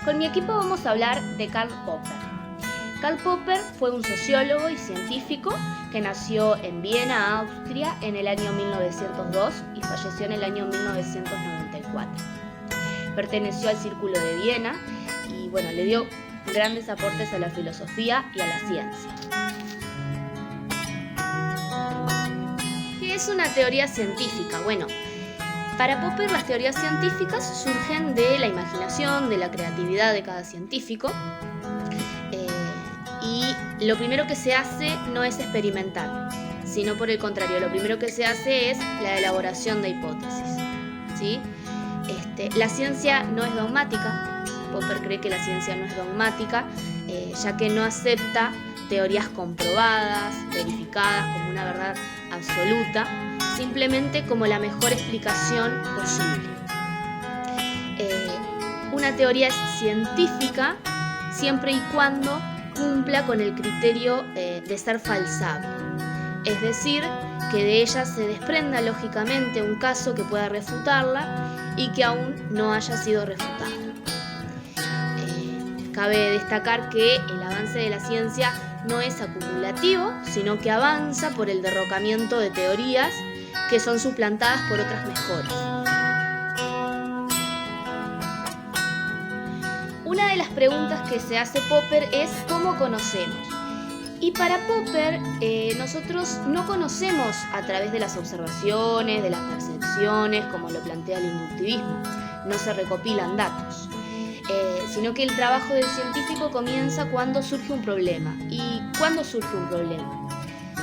Con mi equipo vamos a hablar de Karl Popper. Karl Popper fue un sociólogo y científico que nació en Viena, Austria, en el año 1902 y falleció en el año 1994. Perteneció al Círculo de Viena y le dio grandes aportes a la filosofía y a la ciencia. ¿Qué es una teoría científica? Para Popper las teorías científicas surgen de la imaginación, de la creatividad de cada científico, y lo primero que se hace no es experimentar, sino por el contrario, lo primero que se hace es la elaboración de hipótesis, ¿sí? La ciencia no es dogmática. Popper cree que la ciencia no es dogmática, ya que no acepta teorías comprobadas, verificadas como una verdad absoluta, simplemente como la mejor explicación posible. Una teoría es científica siempre y cuando cumpla con el criterio de ser falsable, es decir, que de ella se desprenda lógicamente un caso que pueda refutarla y que aún no haya sido refutado. Cabe destacar que el avance de la ciencia no es acumulativo, sino que avanza por el derrocamiento de teorías que son suplantadas por otras mejores. Una de las preguntas que se hace Popper es ¿cómo conocemos? Y para Popper, nosotros no conocemos a través de las observaciones, de las percepciones, como lo plantea el inductivismo. No se recopilan datos, sino que el trabajo del científico comienza cuando surge un problema. ¿Y cuándo surge un problema?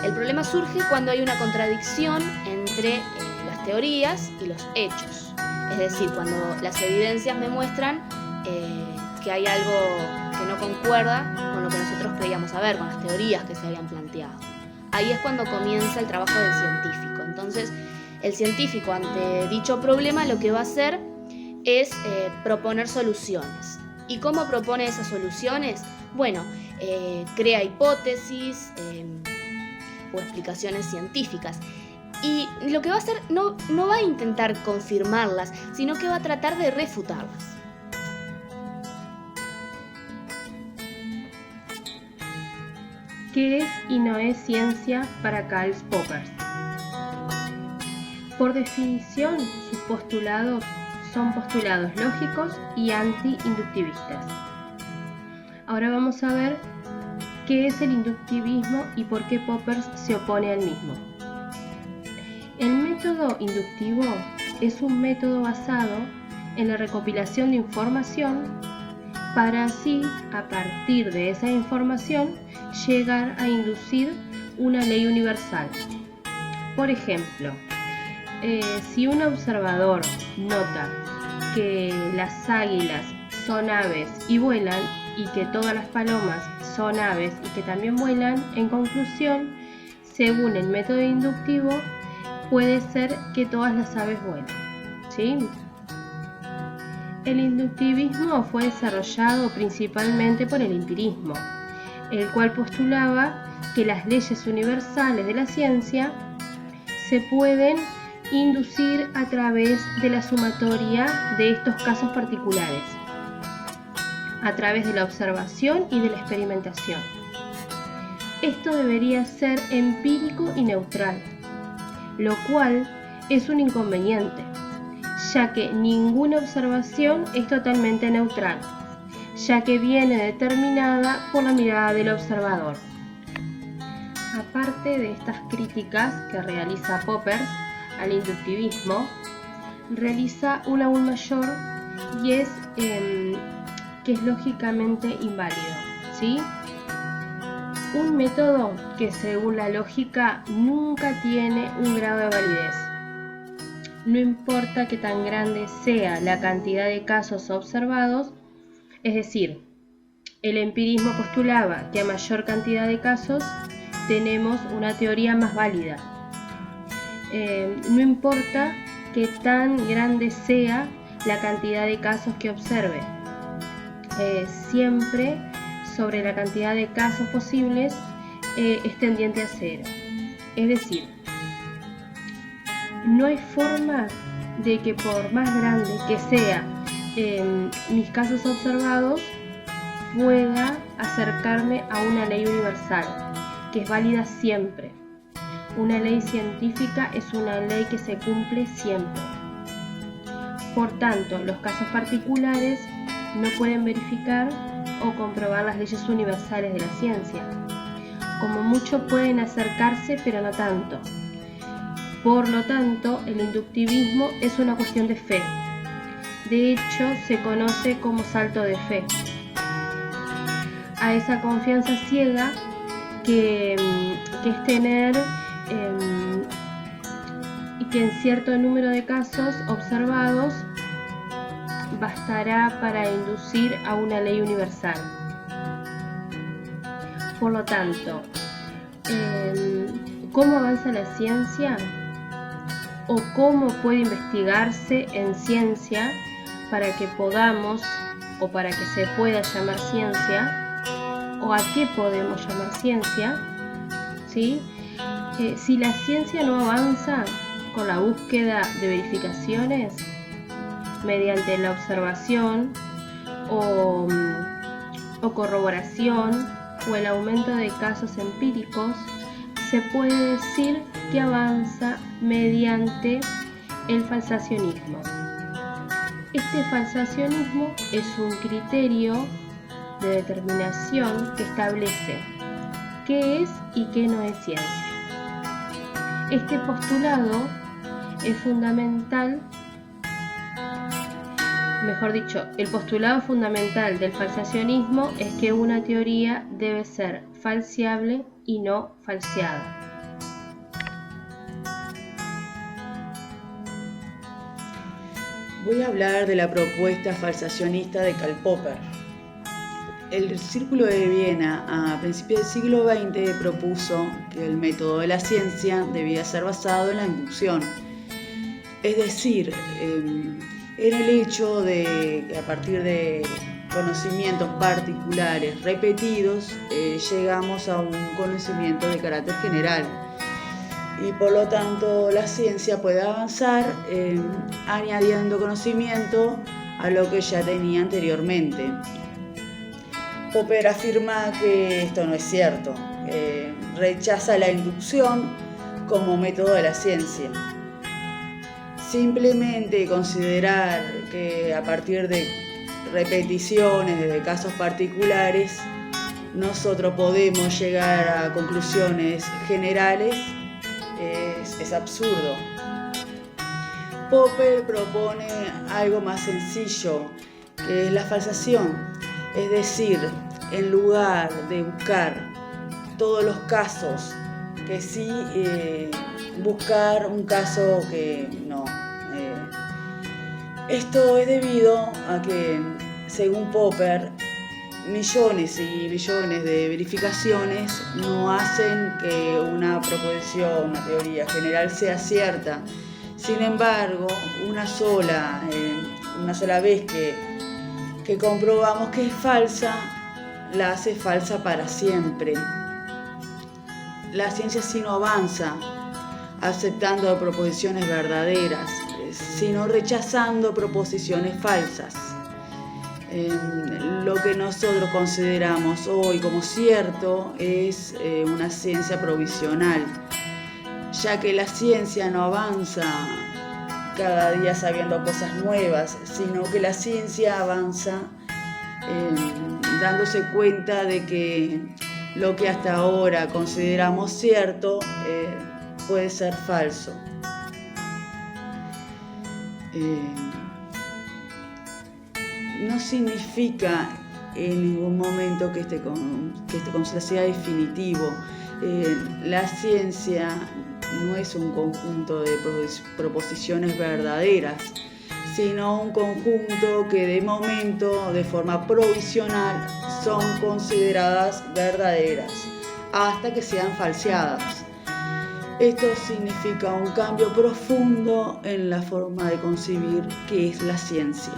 El problema surge cuando hay una contradicción entre las teorías y los hechos. Es decir, cuando las evidencias me muestran que hay algo que no concuerda con lo que nosotros creíamos saber, con las teorías que se habían planteado. Ahí es cuando comienza el trabajo del científico. Entonces, el científico ante dicho problema lo que va a hacer es proponer soluciones. ¿Y cómo propone esas soluciones? Crea hipótesis o explicaciones científicas. Y lo que va a hacer no va a intentar confirmarlas, sino que va a tratar de refutarlas. ¿Qué es y no es ciencia para Karl Popper? Por definición, sus postulados son postulados lógicos y anti-inductivistas. Ahora vamos a ver qué es el inductivismo y por qué Popper se opone al mismo. El método inductivo es un método basado en la recopilación de información para así, a partir de esa información, llegar a inducir una ley universal. Por ejemplo, si un observador nota que las águilas son aves y vuelan, y que todas las palomas son aves y que también vuelan, en conclusión, según el método inductivo, puede ser que todas las aves vuelan, ¿sí? El inductivismo fue desarrollado principalmente por el empirismo, el cual postulaba que las leyes universales de la ciencia se pueden inducir a través de la sumatoria de estos casos particulares, a través de la observación y de la experimentación. Esto debería ser empírico y neutral, lo cual es un inconveniente, ya que ninguna observación es totalmente neutral, ya que viene determinada por la mirada del observador. Aparte de estas críticas que realiza Popper al inductivismo, realiza una aún mayor y es que es lógicamente inválido, ¿sí? Un método que según la lógica nunca tiene un grado de validez. No importa que tan grande sea la cantidad de casos observados, es decir, el empirismo postulaba que a mayor cantidad de casos tenemos una teoría más válida. No importa que tan grande sea la cantidad de casos que observe, siempre sobre la cantidad de casos posibles es tendiente a cero. Es decir, no hay forma de que por más grande que sea mis casos observados pueda acercarme a una ley universal, que es válida siempre. Una ley científica es una ley que se cumple siempre. Por tanto, los casos particulares no pueden verificar o comprobar las leyes universales de la ciencia. Como mucho pueden acercarse, pero no tanto. Por lo tanto, el inductivismo es una cuestión de fe. De hecho, se conoce como salto de fe. A esa confianza ciega que es tener y que en cierto número de casos observados bastará para inducir a una ley universal. Por lo tanto, ¿cómo avanza la ciencia? ¿O cómo puede investigarse en ciencia para que podamos, o para que se pueda llamar ciencia, o a qué podemos llamar ciencia? ¿Sí? Si la ciencia no avanza con la búsqueda de verificaciones mediante la observación o corroboración o el aumento de casos empíricos, se puede decir que avanza mediante el falsacionismo. Este falsacionismo es un criterio de determinación que establece qué es y qué no es ciencia. Este postulado es fundamental, mejor dicho, el postulado fundamental del falsacionismo es que una teoría debe ser falseable y no falseada. Voy a hablar de la propuesta falsacionista de Karl Popper. El Círculo de Viena a principios del siglo XX propuso que el método de la ciencia debía ser basado en la inducción, es decir, en el hecho de que a partir de conocimientos particulares repetidos llegamos a un conocimiento de carácter general y por lo tanto la ciencia puede avanzar añadiendo conocimiento a lo que ya tenía anteriormente. Popper afirma que esto no es cierto, rechaza la inducción como método de la ciencia. Simplemente considerar que a partir de repeticiones de casos particulares nosotros podemos llegar a conclusiones generales es absurdo. Popper propone algo más sencillo, que es la falsación. Es decir, en lugar de buscar todos los casos, que sí, buscar un caso que no. Esto es debido a que, según Popper, millones y billones de verificaciones no hacen que una proposición, una teoría general sea cierta. Sin embargo, una sola vez que comprobamos que es falsa, la hace falsa para siempre. La ciencia sí no avanza aceptando proposiciones verdaderas, sino rechazando proposiciones falsas. Lo que nosotros consideramos hoy como cierto es una ciencia provisional, ya que la ciencia no avanza cada día sabiendo cosas nuevas, sino que la ciencia avanza dándose cuenta de que lo que hasta ahora consideramos cierto puede ser falso. No significa en ningún momento que este concepto sea definitivo. La ciencia no es un conjunto de proposiciones verdaderas, sino un conjunto que de momento, de forma provisional, son consideradas verdaderas hasta que sean falseadas. Esto significa un cambio profundo en la forma de concebir qué es la ciencia.